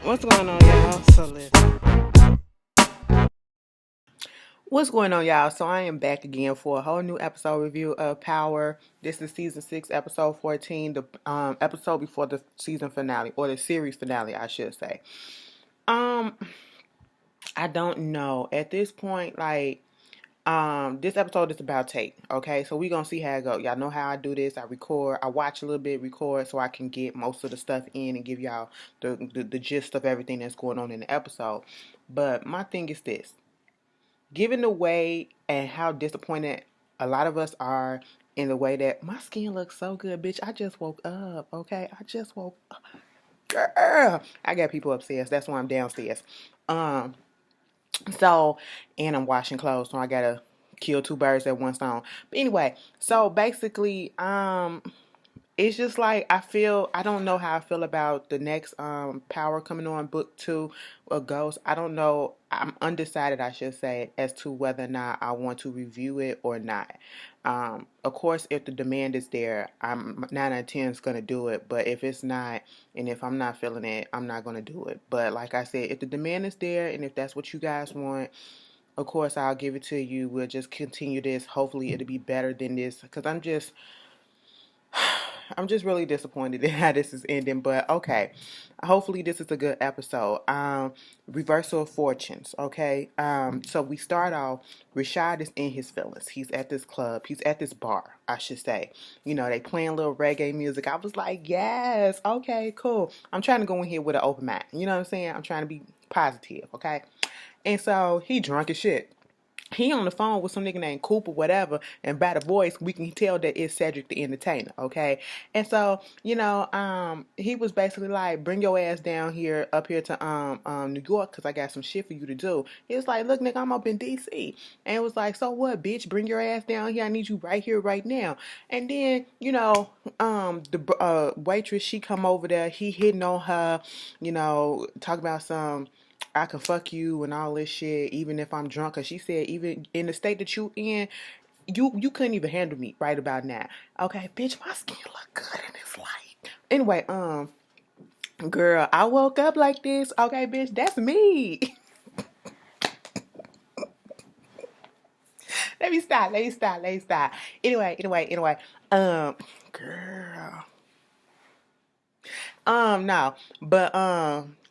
What's going on, y'all? So listen. What's going on, y'all? So I am back again for a whole new episode review of Power. This is season 6, episode 14, the episode before the season finale, or the series finale, I should say. Um, I don't know. At this point, this episode is about Tate. Okay, so we gonna see how it go. Y'all know how I do this. I record, I watch a little bit, record, so I can get most of the stuff in and give y'all the gist of everything that's going on in the episode. But my thing is this. Given the way and how disappointed a lot of us are in the way that my skin looks so good, bitch. I just woke up, okay? I just woke up. Girl, I got people upstairs. That's why I'm downstairs. Um, so, and I'm washing clothes, so I gotta kill two birds at one stone. But anyway, so basically, it's just like I don't know how I feel about the next Power coming on book 2 of Ghost. I don't know. I'm undecided, I should say, as to whether or not I want to review it or not. Of course, if the demand is there, I'm 9 out of 10 is gonna do it. But if it's not, and if I'm not feeling it, I'm not gonna do it. But like I said, if the demand is there, and if that's what you guys want, of course I'll give it to you. We'll just continue this. Hopefully it'll be better than this, because I'm just really disappointed in how this is ending, but okay. Hopefully this is a good episode. Reversal of fortunes, okay? So we start off, Rashad is in his feelings. He's at this club. He's at this bar, I should say. You know, they playing a little reggae music. I was like, yes, okay, cool. I'm trying to go in here with an open mind. You know what I'm saying? I'm trying to be positive, okay? And so he drunk as shit. He on the phone with some nigga named Cooper, whatever, and by the voice we can tell that it's Cedric the Entertainer, okay? And so, he was basically like, bring your ass down here, up here to New York, cause I got some shit for you to do. He was like, look, nigga, I'm up in DC, and it was like, so what, bitch? Bring your ass down here. I need you right here, right now. And then, the waitress, she come over there. He hitting on her, talk about some. I can fuck you and all this shit, even if I'm drunk. Cause she said, even in the state that you in, you couldn't even handle me right about now. Okay, bitch, my skin look good in this light. Anyway, girl, I woke up like this. Okay, bitch, that's me. let me stop. Anyway. Um, girl. No, but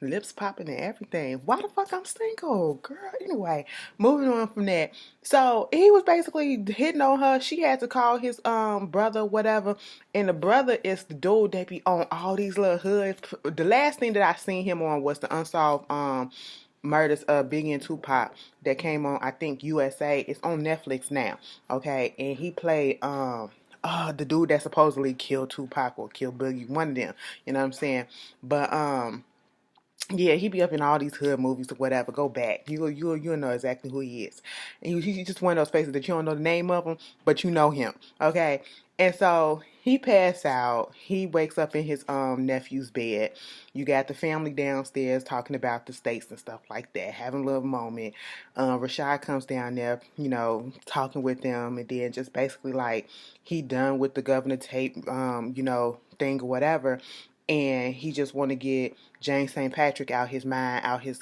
lips popping and everything. Why the fuck I'm single, girl? Anyway, moving on from that. So he was basically hitting on her. She had to call his brother, whatever, and the brother is the dude that be on all these little hoods. The last thing that I seen him on was the unsolved murders of Biggie and Tupac that came on, I think, USA. It's on Netflix now. Okay, and he played the dude that supposedly killed Tupac or killed Biggie, one of them. You know what I'm saying? But yeah, he be up in all these hood movies or whatever. Go back, you'll know exactly who he is. And he's just one of those faces that you don't know the name of him, but you know him. Okay, and so he passed out. He wakes up in his nephew's bed. You got the family downstairs talking about the states and stuff like that, having a little moment. Rashad comes down there, talking with them, and then just basically like he done with the Governor Tate, thing or whatever, and he just want to get James St. Patrick out his mind, out his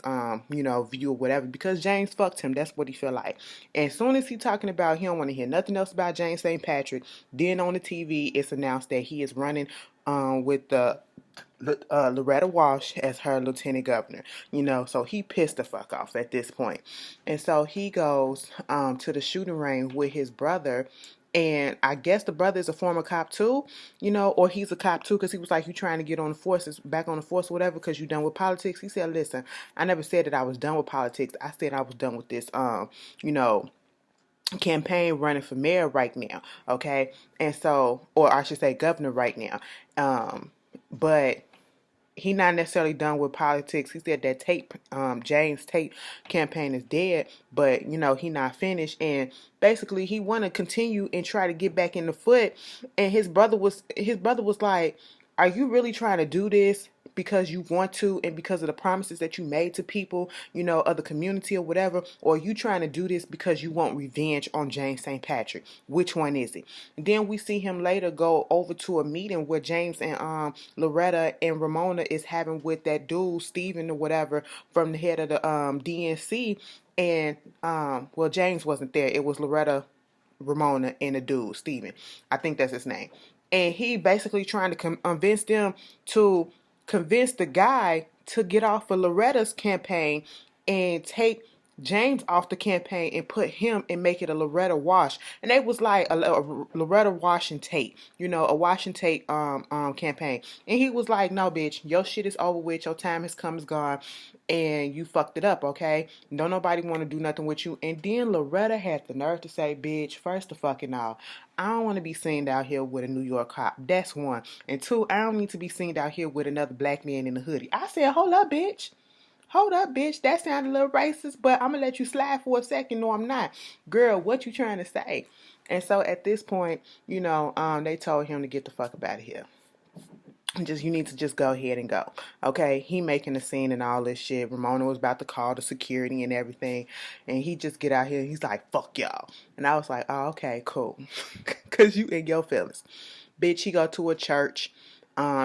view or whatever, because James fucked him. That's what he feel like. And as soon as he talking about, he don't want to hear nothing else about James St. Patrick. Then on the TV, it's announced that he is running with the Loretta Walsh as her lieutenant governor. So he pissed the fuck off at this point. And so he goes to the shooting range with his brother. And I guess the brother is a former cop too, or he's a cop too, because he was like, you trying to get on the forces, back on the force or whatever, because you done with politics. He said, listen, I never said that I was done with politics. I said I was done with this, you know, campaign running for mayor right now. Okay. And so, or I should say governor right now. But he not necessarily done with politics. He said that James Tate campaign is dead, but he not finished, and basically he want to continue and try to get back in the foot. And his brother was like, "Are you really trying to do this because you want to and because of the promises that you made to people, of the community or whatever, or are you trying to do this because you want revenge on James St. Patrick? Which one is it? And then we see him later go over to a meeting where James and Loretta and Ramona is having with that dude, Steven or whatever, from the head of the DNC. And well, James wasn't there. It was Loretta, Ramona, and the dude, Steven. I think that's his name. And he basically trying to convince them to convince the guy to get off of Loretta's campaign and take James off the campaign and put him and make it a Loretta wash. And it was like a Loretta wash and Tate, a wash and Tate campaign. And he was like, no, bitch, your shit is over with. Your time has come, is gone. And you fucked it up, okay? Don't nobody want to do nothing with you. And then Loretta had the nerve to say, bitch, first of fucking all, I don't want to be seen out here with a New York cop. That's one. And two, I don't need to be seen out here with another black man in a hoodie. I said, hold up, bitch. Hold up, bitch. That sounded a little racist, but I'm going to let you slide for a second. No, I'm not. Girl, what you trying to say? And so at this point, they told him to get the fuck up out of here. You need to just go ahead and go. Okay, he making a scene and all this shit. Ramona was about to call the security and everything, and he just get out here and he's like, fuck y'all. And I was like, oh, okay, cool. Cause you in your feelings. Bitch, he go to a church,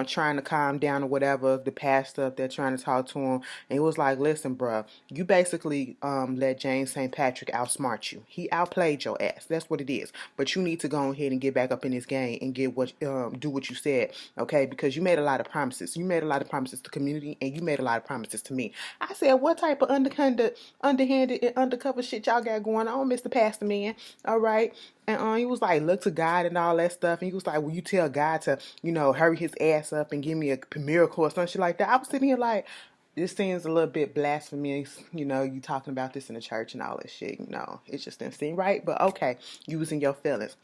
trying to calm down or whatever. The pastor up there trying to talk to him, and he was like, listen, bruh, you basically let James St. Patrick outsmart you. He outplayed your ass. That's what it is. But you need to go ahead and get back up in this game and do what you said, okay? Because you made a lot of promises. You made a lot of promises to the community, and you made a lot of promises to me. I said, what type of underhanded and undercover shit y'all got going on, Mr. Pastor Man? All right. And he was like, look to God and all that stuff. And he was like, will you tell God to, hurry his ass up and give me a miracle or something like that? I was sitting here like, this seems a little bit blasphemous. You talking about this in the church and all this shit. It just didn't seem right. But okay, you was in your feelings.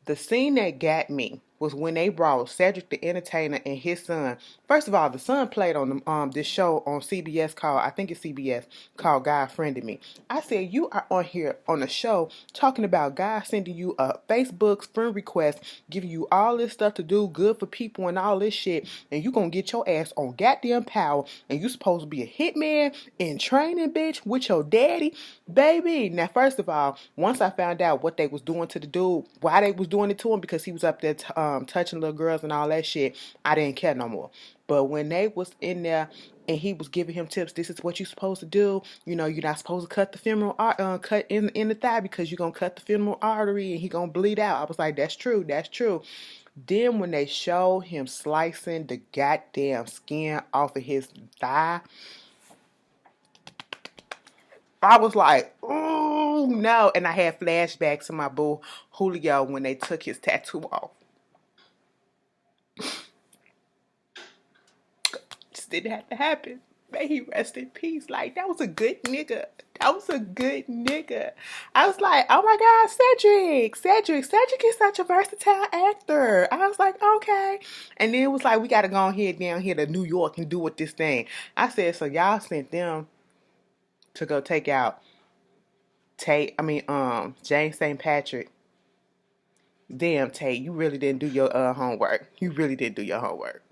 The scene that got me was when they brought Cedric the Entertainer and his son. First of all, the son played on this show on CBS called, I think it's CBS, called God Friended Me. I said, you are on here on a show talking about God sending you a Facebook friend request, giving you all this stuff to do good for people and all this shit, and you gonna get your ass on goddamn Power, and you supposed to be a hitman in training, bitch, with your daddy, baby. Now, first of all, once I found out what they was doing to the dude, why they was doing it to him, because he was up there touching little girls and all that shit, I didn't care no more. But when they was in there and he was giving him tips, this is what you're supposed to do. You're not supposed to cut the femoral cut in the thigh because you're gonna cut the femoral artery and he gonna bleed out. I was like, that's true, that's true. Then when they showed him slicing the goddamn skin off of his thigh, I was like, oh no. And I had flashbacks to my boo Julio when they took his tattoo off. Just didn't have to happen. May he rest in peace. Like, that was a good nigga. That was a good nigga. I was like, oh my God, Cedric is such a versatile actor. I was like, okay. And then it was like, we got to go ahead down here to New York and do with this thing. I said, so y'all sent them to go take out James St. Patrick. Damn, Tate, you really didn't do your homework. You really didn't do your homework.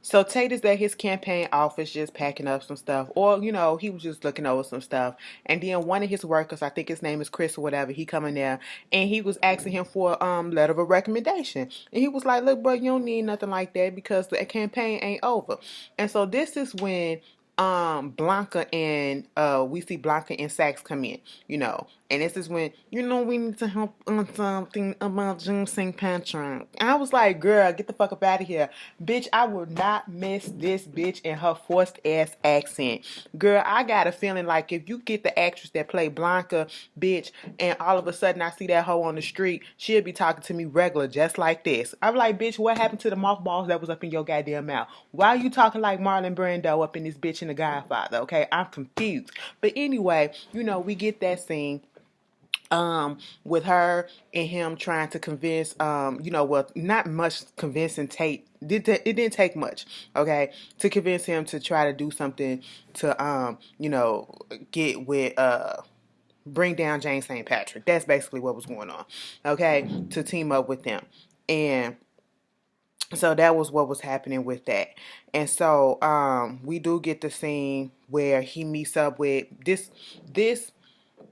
So Tate is at his campaign office just packing up some stuff. Or, he was just looking over some stuff. And then one of his workers, I think his name is Chris or whatever, he come in there and he was asking him for a letter of recommendation. And he was like, look, bro, you don't need nothing like that because the campaign ain't over. And so this is when Blanca and we see Blanca and Saxe come in, and this is when we need to help on something about James St. Patrick. I was like, girl, get the fuck up out of here, bitch. I will not miss this bitch and her forced ass accent. Girl, I got a feeling like if you get the actress that played Blanca, bitch, and all of a sudden I see that hoe on the street, she'll be talking to me regular just like this. I'm like, bitch, what happened to the mothballs that was up in your goddamn mouth? Why are you talking like Marlon Brando up in this bitch in The Godfather? Okay, I'm confused. But anyway, we get that scene with her and him trying to convince, not much convincing Tate. It didn't take much, okay, to convince him to try to do something to, get with, bring down James St. Patrick. That's basically what was going on, okay, to team up with them. And So that was what was happening with that. And so we do get the scene where he meets up with this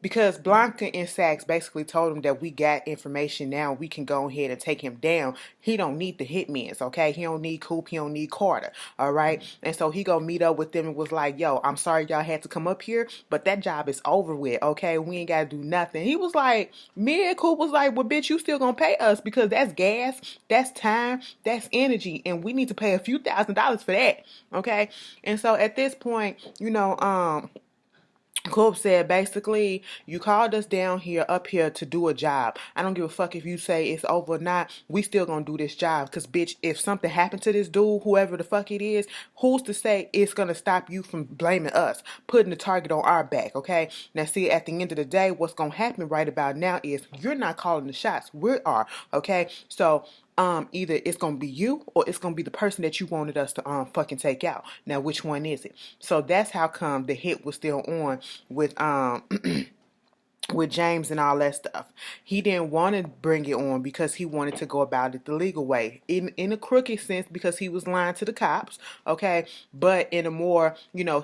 because Blanca and Saxe basically told him that we got information now. We can go ahead and take him down. He don't need the hitmans, okay? He don't need Coop. He don't need Carter, all right? And so he go meet up with them and was like, yo, I'm sorry y'all had to come up here, but that job is over with, okay? We ain't got to do nothing. He was like, me and Coop was like, well, bitch, you still gonna pay us because that's gas, that's time, that's energy, and we need to pay a few $1,000s for that, okay? And so at this point, Coop said, basically, you called us down here, up here to do a job. I don't give a fuck if you say it's over or not. We still gonna do this job. Because, bitch, if something happened to this dude, whoever the fuck it is, who's to say it's gonna stop you from blaming us, putting the target on our back, okay? Now, see, at the end of the day, what's gonna happen right about now is you're not calling the shots. We are, okay? So, either it's gonna be you or it's gonna be the person that you wanted us to fucking take out. Now, which one is it? So that's how come the hit was still on with with James and all that stuff. He didn't want to bring it on because he wanted to go about it the legal way. In a crooked sense because he was lying to the cops, okay? But in a more,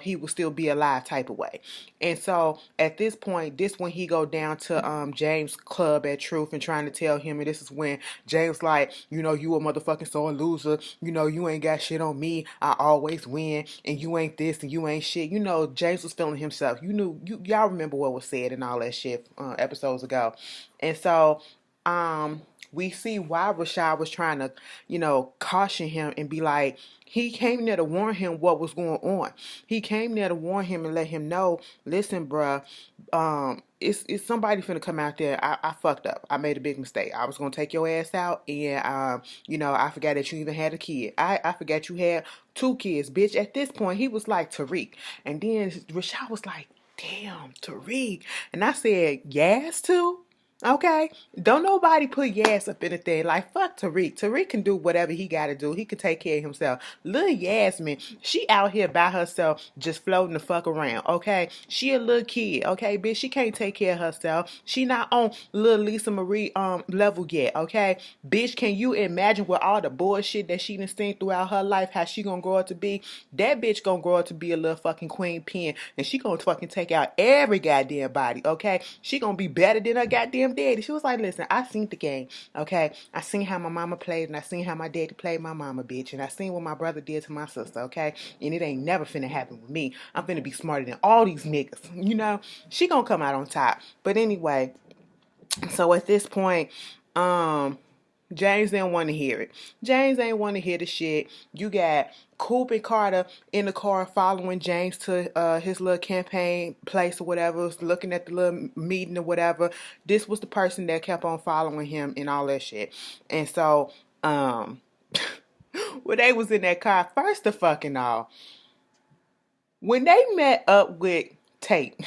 he would still be alive type of way. And so at this point, this when he go down to James' club at Truth and trying to tell him, and this is when James like, you a motherfucking sore loser, you ain't got shit on me, I always win, and you ain't this and you ain't shit. James was feeling himself. Y'all remember what was said and all that shit episodes ago. And so we see why Rashad was trying to, caution him and be like, he came there to warn him what was going on. He came there to warn him and let him know, listen, bruh, it's somebody finna come out there. I fucked up. I made a big mistake. I was gonna take your ass out, and I forgot that you even had a kid. I forgot you had 2 kids, bitch. At this point, he was like Tariq, and then Rashad was like, damn, Tariq. And I said, Yas too? Okay? Don't nobody put Yas up in a thing. Like, fuck Tariq. Tariq can do whatever he got to do. He can take care of himself. Lil Yasmin, she out here by herself just floating the fuck around, okay? She a little kid, okay, bitch? She can't take care of herself. She not on Lil Lisa Marie level yet, okay? Bitch, can you imagine with all the bullshit that she done seen throughout her life, how she gonna grow up to be? That bitch gonna grow up to be a little fucking queen pin, and she gonna fucking take out every goddamn body, okay? She gonna be better than her goddamn daddy. She was like, listen, I seen the game, okay? I seen how my mama played, and I seen how my daddy played my mama, bitch, and I seen what my brother did to my sister, okay? And it ain't never finna happen with me. I'm finna be smarter than all these niggas, She gonna come out on top. But anyway, so at this point, James didn't want to hear it. James ain't want to hear the shit. You got Coop and Carter in the car following James to his little campaign place or whatever, looking at the little meeting or whatever. This was the person that kept on following him and all that shit. And so, when they was in that car, first of fucking all, when they met up with Tate,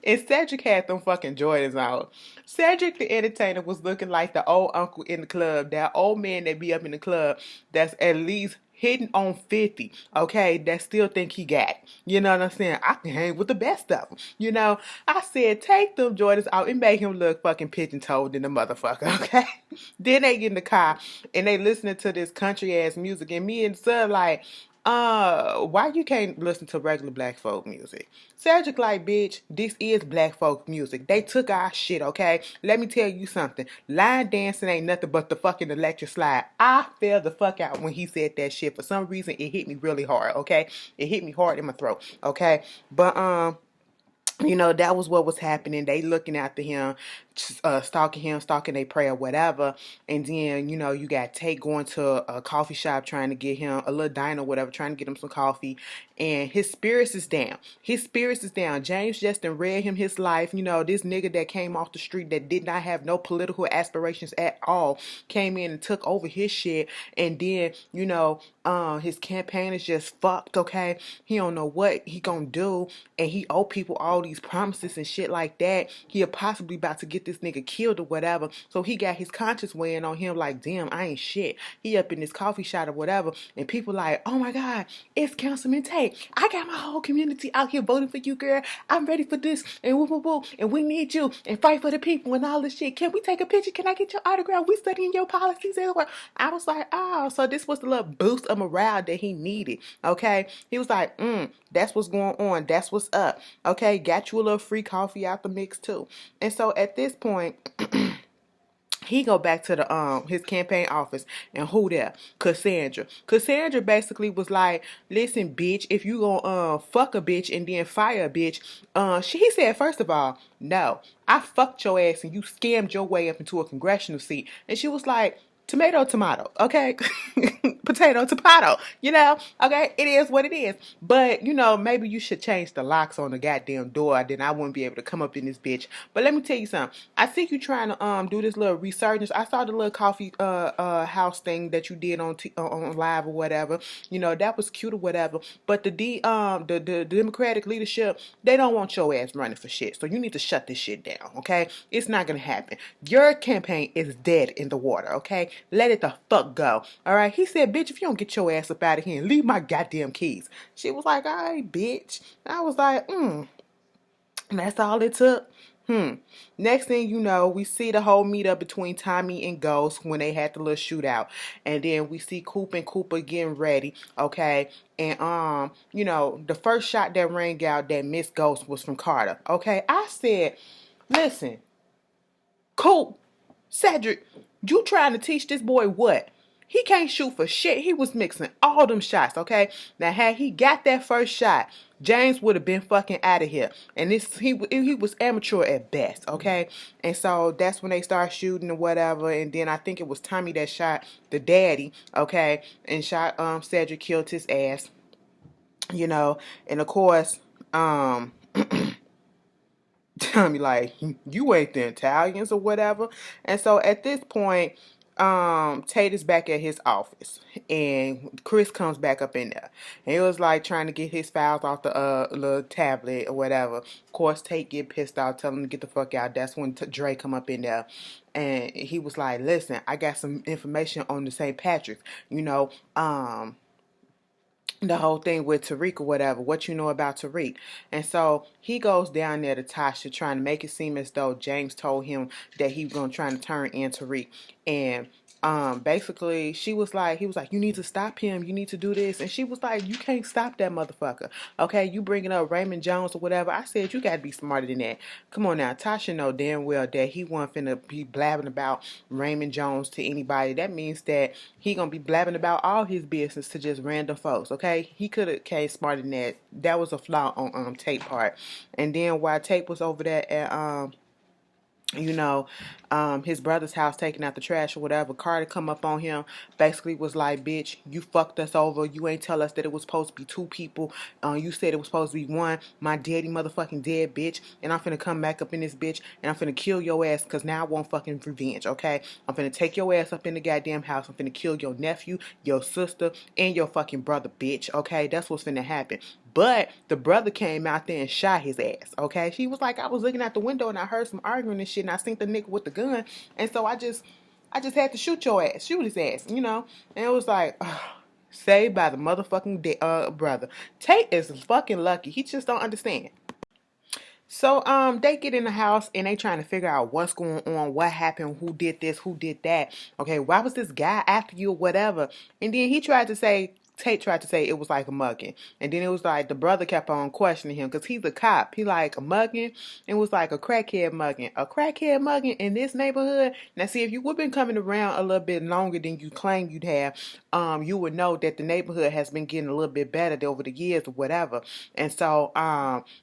and Cedric had them fucking Jordans out. Cedric the entertainer was looking like the old uncle in the club, that old man that be up in the club that's at least hitting on 50, okay, that still think he got it. You know what I'm saying? I can hang with the best of them. I said, take them Jordans out and make him look fucking pigeon-toed in the motherfucker, okay? Then they get in the car and they listening to this country ass music, and me and son like, why you can't listen to regular black folk music? Cedric like, bitch, this is black folk music. They took our shit, okay? Let me tell you something. Line dancing ain't nothing but the fucking electric slide. I fell the fuck out when he said that shit. For some reason, it hit me really hard, okay? It hit me hard in my throat, okay? But, that was what was happening. They looking after him, stalking him, stalking their prayer, whatever. And then, you got Tate going to a coffee shop trying to get him, a little diner, whatever, trying to get him some coffee. And his spirits is down. His spirits is down. James just done read him his life. This nigga that came off the street that did not have no political aspirations at all came in and took over his shit. And then, his campaign is just fucked, okay? He don't know what he gonna do. And he owe people all these promises and shit like that. He possibly about to get this nigga killed or whatever. So he got his conscience weighing on him like, damn, I ain't shit. He up in this coffee shop or whatever, and people like, oh my God, it's Councilman Tate. I got my whole community out here voting for you, girl. I'm ready for this, and woo woo woo, and we need you, and fight for the people and all this shit. Can we take a picture? Can I get your autograph? We studying your policies and what? I was like, oh, so this was the little boost of morale that he needed. Okay, he was like, that's what's going on. That's what's up. Okay, got you a little free coffee out the mix too. And so at this point, he go back to the his campaign office, and who there? Cassandra. Cassandra basically was like, listen, bitch, if you gonna fuck a bitch and then fire a bitch, he said, first of all, no, I fucked your ass and you scammed your way up into a congressional seat. And she was like, tomato, tomato, okay? Potato, tomato, you know? Okay, it is what it is. But, you know, maybe you should change the locks on the goddamn door, then I wouldn't be able to come up in this bitch. But let me tell you something. I see you trying to do this little resurgence. I saw the little coffee house thing that you did on live or whatever. You know, that was cute or whatever. But the Democratic leadership, they don't want your ass running for shit. So you need to shut this shit down, okay? It's not gonna happen. Your campaign is dead in the water, okay? Let it the fuck go. All right. He said, bitch, if you don't get your ass up out of here and leave my goddamn keys. She was like, all right, bitch. I was like, that's all it took. Next thing you know, we see the whole meetup between Tommy and Ghost when they had the little shootout. And then we see Coop and Cooper getting ready, okay? And you know, the first shot that rang out that missed Ghost was from Carter. Okay. I said, listen, Coop, Cedric, you trying to teach this boy what? He can't shoot for shit. He was mixing all them shots, okay? Now, had he got that first shot, James would have been fucking out of here. And he was amateur at best, okay? And so that's when they start shooting or whatever. And then I think it was Tommy that shot the daddy, okay? And shot Cedric, killed his ass, you know. And of course, Tommy like, you ain't the Italians or whatever. And so at this point, Tate is back at his office, and Chris comes back up in there, and he was like trying to get his files off the little tablet or whatever. Of course, Tate get pissed off, tell him to get the fuck out. That's when Dre come up in there, and he was like, listen, I got some information on the St. Patrick's, you know, the whole thing with Tariq or whatever, what you know about Tariq. And so he goes down there to Tasha, trying to make it seem as though James told him that he was going to try to turn in Tariq. And basically he was like, you need to stop him, you need to do this. And she was like, you can't stop that motherfucker, okay? You bringing up Raymond Jones or whatever. I said, you gotta be smarter than that. Come on now. Tasha know damn well that he wasn't finna be blabbing about Raymond Jones to anybody. That means that he gonna be blabbing about all his business to just random folks, okay? He could have came smarter than that. That was a flaw on Tate part. And then while Tate was over there at you know, his brother's house taking out the trash or whatever, Carter come up on him, basically was like, bitch, you fucked us over. You ain't tell us that it was supposed to be two people. You said it was supposed to be one. My daddy motherfucking dead, bitch. And I'm finna come back up in this bitch, and I'm finna kill your ass, because now I want fucking revenge, okay? I'm finna take your ass up in the goddamn house. I'm finna kill your nephew, your sister, and your fucking brother, bitch, okay? That's what's finna happen. But the brother came out there and shot his ass, okay? She was like, I was looking out the window and I heard some arguing and shit, and I seen the nigga with the gun, and so I just had to shoot his ass, you know? And it was like, saved by the motherfucking brother. Tate is fucking lucky. He just don't understand. So they get in the house and they trying to figure out what's going on, what happened, who did this, who did that. Okay, why was this guy after you or whatever? And then Tate tried to say it was like a mugging. And then it was like the brother kept on questioning him because he's a cop. He like, a mugging? It was like a crackhead mugging. A crackhead mugging in this neighborhood? Now see, if you would have been coming around a little bit longer than you claim you'd have, you would know that the neighborhood has been getting a little bit better over the years or whatever. And so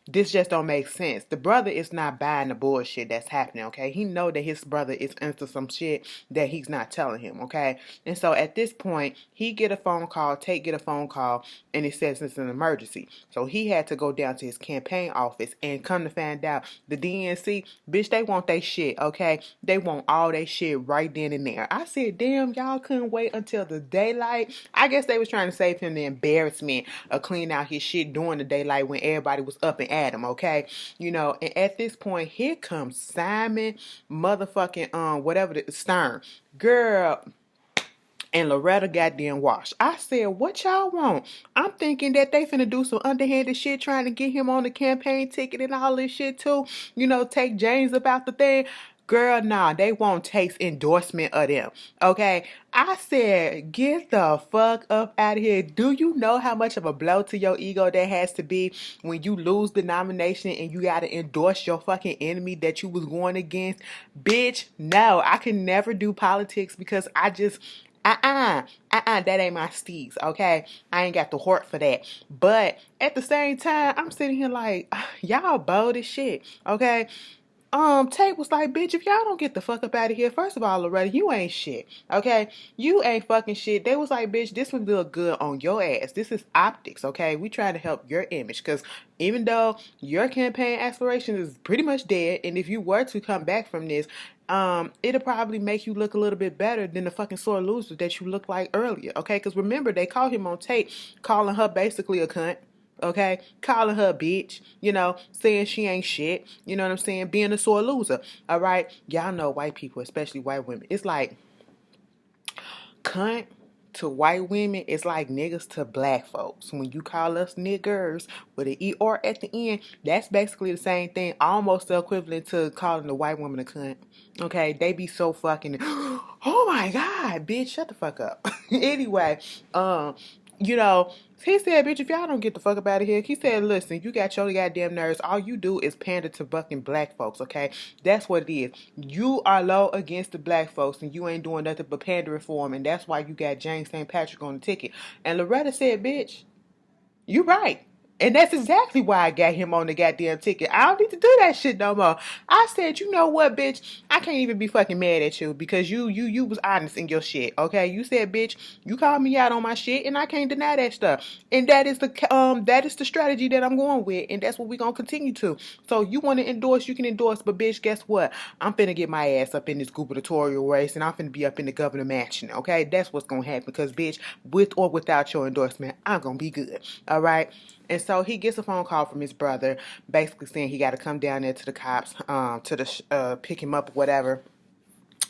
this just don't make sense. The brother is not buying the bullshit that's happening, okay? He know that his brother is into some shit that he's not telling him, okay? And so at this point, he get a phone call, Tate get a phone call and it says it's an emergency. So he had to go down to his campaign office and come to find out the DNC, bitch, they want their shit, okay? They want all their shit right then and there. I said, damn, y'all couldn't wait until the daylight. I guess they was trying to save him the embarrassment of cleaning out his shit during the daylight when everybody was up and at him, okay? You know, and at this point, here comes Simon motherfucking, whatever, Stern. Girl, and Loretta goddamn Wash. I said, what y'all want? I'm thinking that they finna do some underhanded shit trying to get him on the campaign ticket and all this shit too. You know, take James about the thing. Girl, nah, they won't take endorsement of them. Okay? I said, get the fuck up out of here. Do you know how much of a blow to your ego that has to be when you lose the nomination and you gotta endorse your fucking enemy that you was going against? Bitch, no, I can never do politics because I just that ain't my steez, okay? I ain't got the heart for that. But at the same time, I'm sitting here like, y'all bold as shit, okay? Tate was like, bitch, if y'all don't get the fuck up out of here, first of all, Loretta, you ain't shit, okay? You ain't fucking shit. They was like, bitch, this would look good on your ass. This is optics, okay? We trying to help your image, because even though your campaign aspiration is pretty much dead, and if you were to come back from this, it'll probably make you look a little bit better than the fucking sore loser that you looked like earlier, okay? Because remember, they called him on tape, calling her basically a cunt. Okay, calling her a bitch, you know, saying she ain't shit, you know what I'm saying, being a sore loser, all right? Y'all know white people, especially white women, it's like cunt to white women, it's like niggas to black folks. When you call us niggers with an ER at the end, that's basically the same thing, almost the equivalent to calling the white woman a cunt. Okay, they be so fucking, oh my God, bitch, shut the fuck up. Anyway, you know, he said, bitch, if y'all don't get the fuck up out of here, he said, listen, you got your goddamn nerves. All you do is pander to fucking black folks, okay? That's what it is. You are low against the black folks, and you ain't doing nothing but pandering for them, and that's why you got James St. Patrick on the ticket. And Loretta said, bitch, you right. And that's exactly why I got him on the goddamn ticket. I don't need to do that shit no more. I said, you know what, bitch? I can't even be fucking mad at you because you was honest in your shit, okay? You said, bitch, you called me out on my shit, and I can't deny that stuff. And that is the strategy that I'm going with, and that's what we're gonna continue to. So you want to endorse, you can endorse, but bitch, guess what? I'm finna get my ass up in this gubernatorial race, and I'm finna be up in the governor mansion, okay? That's what's gonna happen because, bitch, with or without your endorsement, I'm gonna be good, all right? And so he gets a phone call from his brother, basically saying he got to come down there to the cops, pick him up or whatever,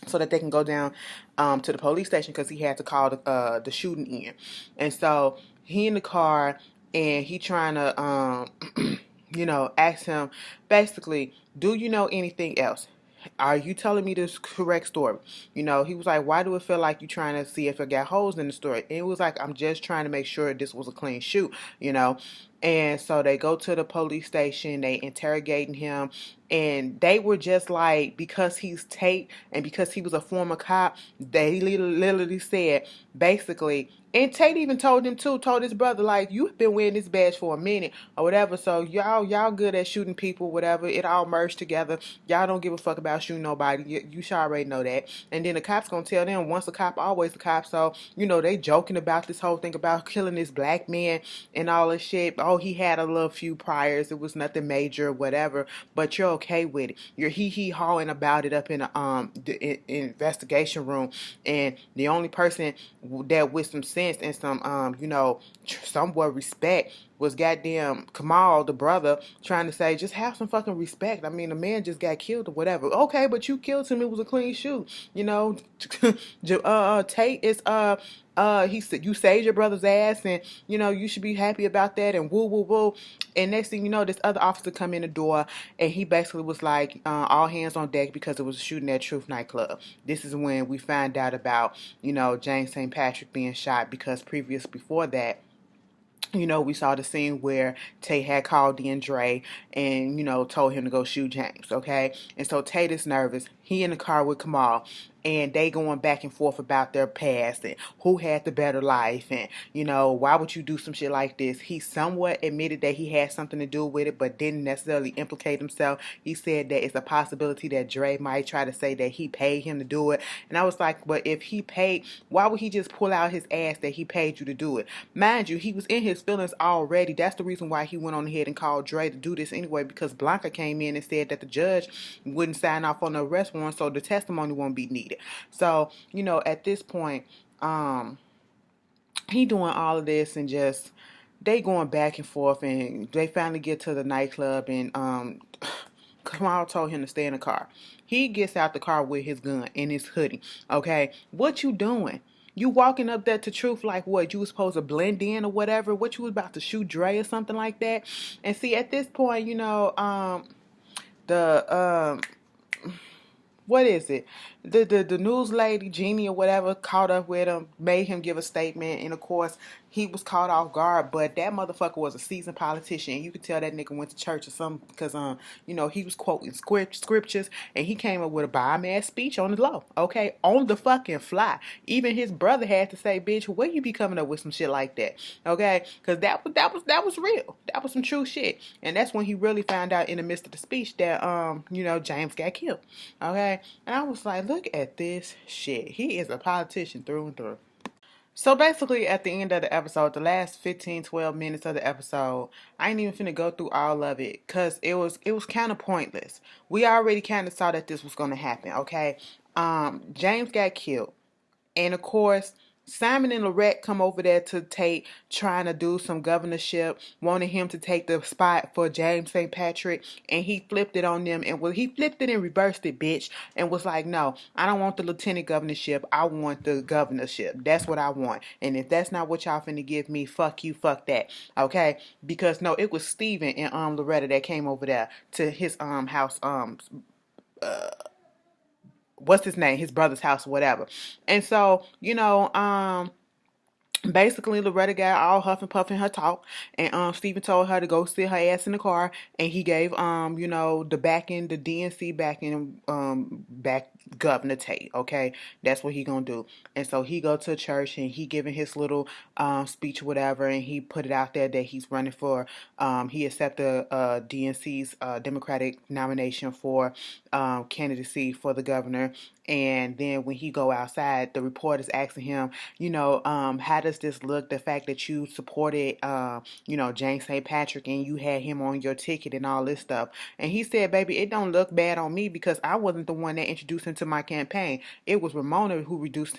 so that they can go down to the police station because he had to call the shooting in. And so he in the car and he trying to, ask him basically, do you know anything else? Are you telling me this correct story? You know, he was like, why do it feel like you trying to see if it got holes in the story? And it was like, I'm just trying to make sure this was a clean shoot, you know. And so they go to the police station, they interrogating him, and they were just like, because he's Tate and because he was a former cop, they literally said, basically, and Tate even told him too, told his brother, like, you've been wearing this badge for a minute or whatever, so y'all good at shooting people, whatever, it all merged together. Y'all don't give a fuck about shooting nobody. You should already know that. And then the cops gonna tell them, once a cop, always a cop. So, you know, they joking about this whole thing about killing this black man and all this shit. Oh, he had a little few priors. It was nothing major, whatever, but you're okay with it. You're hee-hawing about it up in the investigation room, and the only person that with some sense and some somewhat respect was goddamn Kamal, the brother, trying to say, just have some fucking respect. I mean, the man just got killed or whatever. Okay, but you killed him. It was a clean shoot. You know, Tate is he said, you saved your brother's ass, and you know you should be happy about that, and woo woo woo. And next thing you know, this other officer come in the door, and he basically was like, all hands on deck because it was a shooting at Truth nightclub. This is when we find out about, you know, James St. Patrick being shot, because before that, you know, we saw the scene where Tate had called DeAndre and, you know, told him to go shoot James, okay? And so Tate is nervous. He in the car with Kamal. and they going back and forth about their past and who had the better life, and why would you do some shit like this. He somewhat admitted that he had something to do with it, but didn't necessarily implicate himself. He said that it's a possibility that Dre might try to say that he paid him to do it, and I was like, but if he paid, why would he just pull out his ass that he paid you to do it? Mind you, he was in his feelings already. That's the reason why he went on ahead and called Dre to do this anyway, because Blanca came in and said that the judge wouldn't sign off on the arrest warrant, so the testimony won't be needed. So, at this point, he doing all of this and just they going back and forth, and they finally get to the nightclub, and Kamal told him to stay in the car. He gets out the car with his gun and his hoodie. Okay, what you doing? You walking up there to Truth like what? You was supposed to blend in or whatever? What, you was about to shoot Dre or something like that? And see, at this point, the what is it? The news lady, Jeannie or whatever, caught up with him, made him give a statement, and of course, he was caught off guard, but that motherfucker was a seasoned politician, and you could tell that nigga went to church or something, because, he was quoting scriptures, and he came up with a bomb-ass speech on the low, okay? On the fucking fly. Even his brother had to say, bitch, where you be coming up with some shit like that, okay? Because that was real. That was some true shit. And that's when he really found out in the midst of the speech that, James got killed, okay? And I was like, look at this shit. He is a politician through and through. So basically, at the end of the episode, the last 15, 12 minutes of the episode, I ain't even finna go through all of it, because it was kind of pointless. We already kind of saw that this was going to happen, okay? James got killed. And of course, Simon and Lorette come over there to Tate, trying to do some governorship, wanting him to take the spot for James St. Patrick, and he flipped it on them, and he flipped it and reversed it, bitch, and was like, no, I don't want the lieutenant governorship, I want the governorship. That's what I want. And if that's not what y'all finna give me, fuck you, fuck that. Okay? Because no, it was Steven and Loretta that came over there to his house, what's his name, his brother's house or whatever. And so, basically, Loretta got all huff and puff in her talk, and Stephen told her to go sit her ass in the car, and he gave the backing, the DNC backing, back Governor Tate. Okay, that's what he gonna do. And so he go to church, and he giving his little speech or whatever, and he put it out there that he's running for. He accepted DNC's Democratic nomination for candidacy for the governor. And then when he go outside, the reporter's asking him, how does this look? The fact that you supported, James St. Patrick, and you had him on your ticket and all this stuff. And he said, baby, it don't look bad on me, because I wasn't the one that introduced him to my campaign. It was Ramona who introduced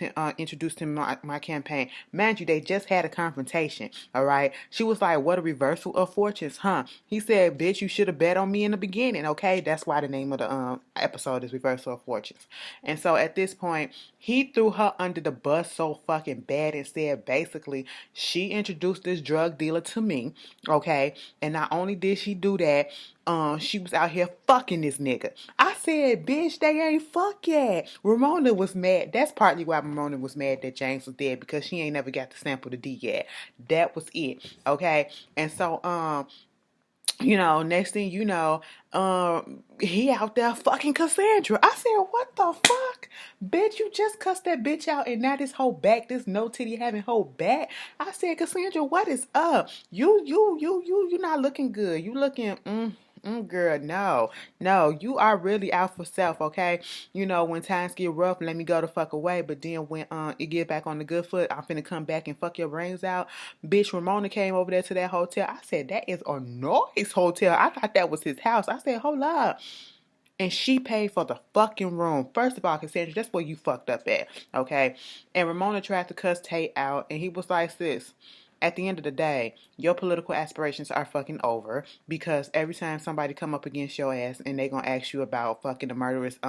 him to my campaign. Mind you, they just had a confrontation, all right? She was like, what a reversal of fortunes, huh? He said, bitch, you should have bet on me in the beginning, okay? That's why the name of the episode is Reversal of Fortunes. And so at this point, he threw her under the bus so fucking bad and said, basically, she introduced this drug dealer to me, okay? And not only did she do that, she was out here fucking this nigga. I said, bitch, they ain't fuck yet. Ramona was mad. That's partly why Ramona was mad that James was dead, because she ain't never got to sample the D yet. That was it, okay? And so, next thing you know, he out there fucking Cassandra. I said, what the fuck? Bitch, you just cussed that bitch out, and now this whole back, this no titty having whole back. I said, Cassandra, what is up? You not looking good. You looking, girl, no, you are really out for self, okay? When times get rough, let me go the fuck away. But then when it get back on the good foot, I'm finna come back and fuck your brains out. Bitch, Ramona came over there to that hotel. I said, that is a nice hotel. I thought that was his house. I said, hold up. And she paid for the fucking room. First of all, Cassandra, that's where you fucked up at, okay? And Ramona tried to cuss Tate out, and he was like, sis, at the end of the day, your political aspirations are fucking over, because every time somebody come up against your ass and they gonna ask you about fucking a murderous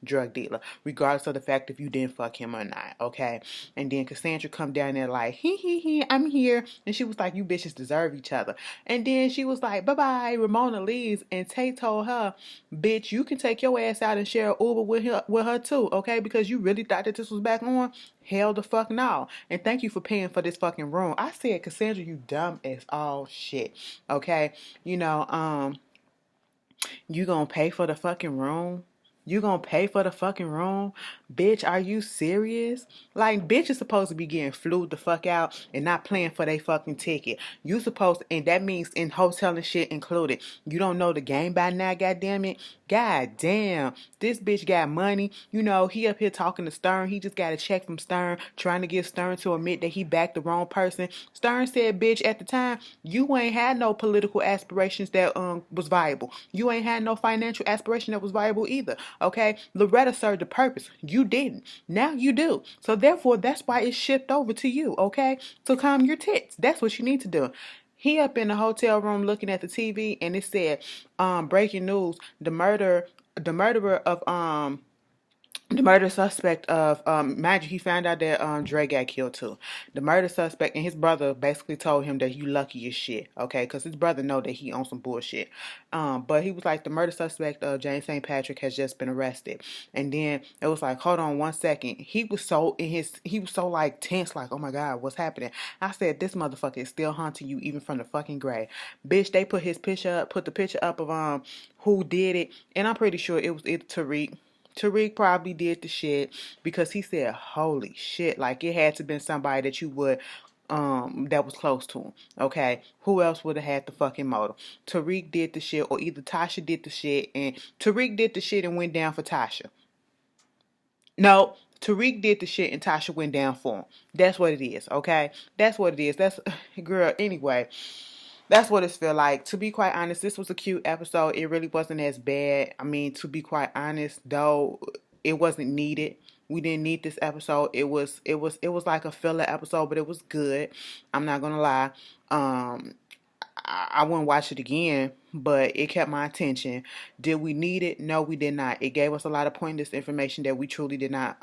drug dealer, regardless of the fact if you didn't fuck him or not, okay? And then Cassandra come down there like, he, I'm here. And she was like, you bitches deserve each other. And then she was like, bye-bye. Ramona leaves, and Tate told her, bitch, you can take your ass out and share an Uber with her too, okay? Because you really thought that this was back on? Hell the fuck no. And thank you for paying for this fucking room. I said, Cassandra, you dumb as all shit. Okay? You gonna pay for the fucking room? You gonna pay for the fucking room? Bitch, are you serious? Like, bitch is supposed to be getting flued the fuck out and not paying for their fucking ticket. You supposed to, and that means in hotel and shit included. You don't know the game by now, goddamn it. God damn, this bitch got money. You know, he up here talking to Stern. He just got a check from Stern, trying to get Stern to admit that he backed the wrong person. Stern said, bitch, at the time, you ain't had no political aspirations that was viable. You ain't had no financial aspiration that was viable either. Okay? Loretta served a purpose. You didn't. Now you do. So therefore, that's why it's shipped over to you. Okay? So calm your tits. That's what you need to do. He up in the hotel room looking at the TV, and it said, breaking news, the murderer of the murder suspect of mind you, he found out that Dre got killed too. The murder suspect and his brother basically told him that you lucky as shit, okay? Because his brother know that he on some bullshit. But he was like, the murder suspect of James St. Patrick has just been arrested. And then it was like, hold on 1 second. He was so like tense, like, oh my God, what's happening? I said, this motherfucker is still haunting you even from the fucking grave. Bitch, they put the picture up of who did it, and I'm pretty sure it was Tariq. Tariq probably did the shit because he said, holy shit, like it had to been somebody that you would that was close to him. Okay. Who else would have had the fucking motive? Tariq did the shit, or either Tasha did the shit, and Tariq did the shit and went down for Tasha. No, Tariq did the shit and Tasha went down for him. That's what it is, okay? That's what it is. That's girl, anyway. That's what it feel like. To be quite honest, this was a cute episode. It really wasn't as bad. I mean, to be quite honest, though, it wasn't needed. We didn't need this episode. It was like a filler episode, but it was good. I'm not gonna lie. I wouldn't watch it again, but it kept my attention. Did we need it? No, we did not. It gave us a lot of pointless information that we truly did not.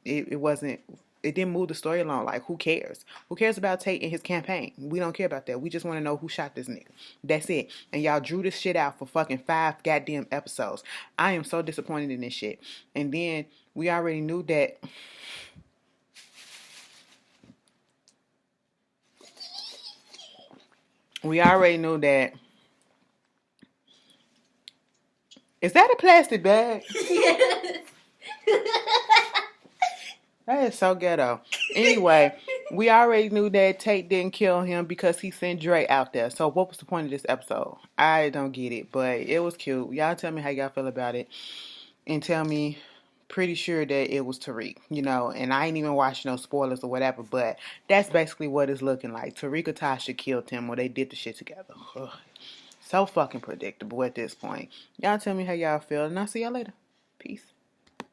It wasn't. It didn't move the story along. Like, who cares? Who cares about Tate and his campaign? We don't care about that. We just want to know who shot this nigga. That's it. And y'all drew this shit out for fucking 5 goddamn episodes. I am so disappointed in this shit. And then we already knew that. We already knew that. Is that a plastic bag? Yes. That is so ghetto. Anyway, we already knew that Tate didn't kill him because he sent Dre out there. So what was the point of this episode? I don't get it, but it was cute. Y'all tell me how y'all feel about it. And tell me, pretty sure that it was Tariq, and I ain't even watching no spoilers or whatever, but that's basically what it's looking like. Tariq or Tasha killed him or they did the shit together. Ugh. So fucking predictable at this point. Y'all tell me how y'all feel, and I'll see y'all later. Peace.